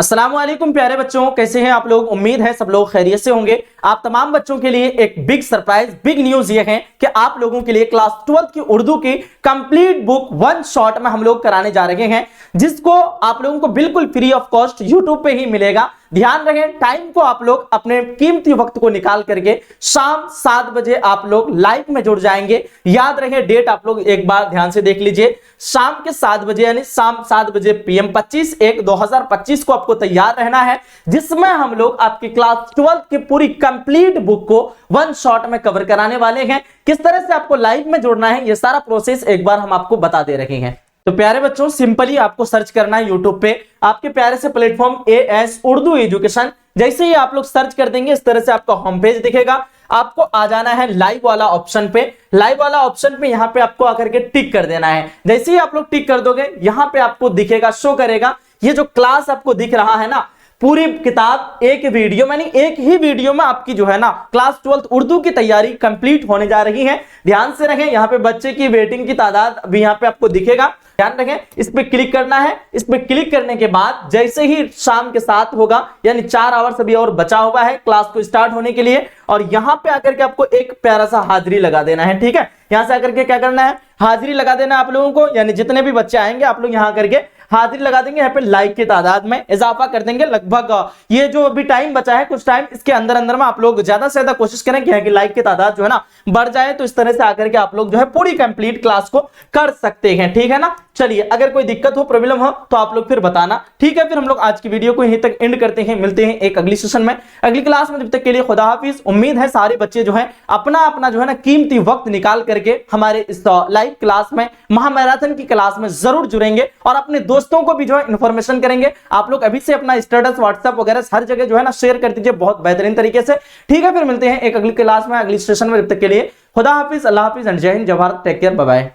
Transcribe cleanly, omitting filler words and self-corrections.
अस्सलाम वालेकुम प्यारे बच्चों, कैसे हैं आप लोग। उम्मीद है सब लोग खैरियत से होंगे। आप तमाम बच्चों के लिए एक बिग सरप्राइज, बिग न्यूज ये है कि आप लोगों के लिए क्लास 12 की उर्दू की कंप्लीट बुक वन शॉट में हम लोग कराने जा रहे हैं, जिसको आप लोगों को बिल्कुल फ्री ऑफ कॉस्ट यूट्यूब पे ही मिलेगा। ध्यान रखें, टाइम को आप लोग अपने कीमती वक्त को निकाल करके शाम 7 बजे आप लोग लाइव में जुड़ जाएंगे। याद रहे डेट आप लोग एक बार ध्यान से देख लीजिए, शाम के 7 बजे यानी शाम 7 बजे PM 25/1/2025 को आपको तैयार रहना है, जिसमें हम लोग आपकी क्लास 12 की पूरी कंप्लीट बुक को वन शॉट में कवर कराने वाले हैं। किस तरह से आपको लाइव में जुड़ना है ये सारा प्रोसेस एक बार हम आपको बता दे रहे हैं। तो प्यारे बच्चों, सिंपली आपको सर्च करना है यूट्यूब पे आपके प्यारे से प्लेटफॉर्म AS उर्दू एजुकेशन। जैसे ही आप लोग सर्च कर देंगे इस तरह से आपका होम पेज दिखेगा। आपको आ जाना है लाइव वाला ऑप्शन पे। लाइव वाला ऑप्शन पे यहाँ पे आपको आकर के टिक कर देना है। जैसे ही आप लोग टिक कर दोगे यहाँ पे आपको दिखेगा, शो करेगा ये जो क्लास आपको दिख रहा है ना, पूरी किताब एक वीडियो यानी एक ही वीडियो में आपकी जो है ना क्लास 12 उर्दू की तैयारी कंप्लीट होने जा रही है। ध्यान से रखें, यहाँ पे बच्चे की वेटिंग की तादाद अभी यहाँ पे आपको दिखेगा। ध्यान रखें, इस पे क्लिक करना है। इस पे क्लिक करने के बाद जैसे ही शाम के 7 होगा यानी 4 आवर्स अभी और बचा हुआ है क्लास को स्टार्ट होने के लिए, और यहां पे आकर के आपको एक प्यारा सा हाजिरी लगा देना है। ठीक है, यहां से आकर के क्या करना है, हाजिरी लगा देना है आप लोगों को। यानी जितने भी बच्चे आएंगे आप लोग यहां करके हाजिरी लगा देंगे। यहाँ पे लाइक की तादाद में इजाफा कर देंगे। लगभग ये जो अभी टाइम बचा है कुछ टाइम, इसके अंदर अंदर में आप लोग ज्यादा से ज्यादा कोशिश करें कि लाइक की तादाद जो है ना बढ़ जाए, तो इस तरह से आकर के आप लोग जो है पूरी कंप्लीट क्लास को कर सकते हैं। ठीक है ना, चलिए अगर कोई दिक्कत हो, प्रॉब्लम हो तो आप लोग फिर बताना। ठीक है, फिर हम लोग आज की वीडियो को यहीं तक एंड करते हैं। मिलते हैं एक अगली सेशन में, अगली क्लास में। जब तक के लिए खुदा हाफिज। उम्मीद है सारे बच्चे जो है अपना अपना जो है ना कीमती वक्त निकाल करके हमारे इस लाइव क्लास में, महामैराथन की क्लास में जरूर जुड़ेंगे और अपने दोस्तों को भी जो है इंफॉर्मेशन करेंगे। आप लोग अभी से अपना स्टेटस व्हाट्सएप वगैरह हर जगह जो है ना शेयर कर दीजिए बहुत बेहतरीन तरीके से। ठीक है, फिर मिलते हैं एक अगली क्लास में, अगली सेशन में। जब तक के लिए खुदा हाफिज, अल्लाह हाफिज एंड जय हिंद, जय Bharat, take care, bye bye.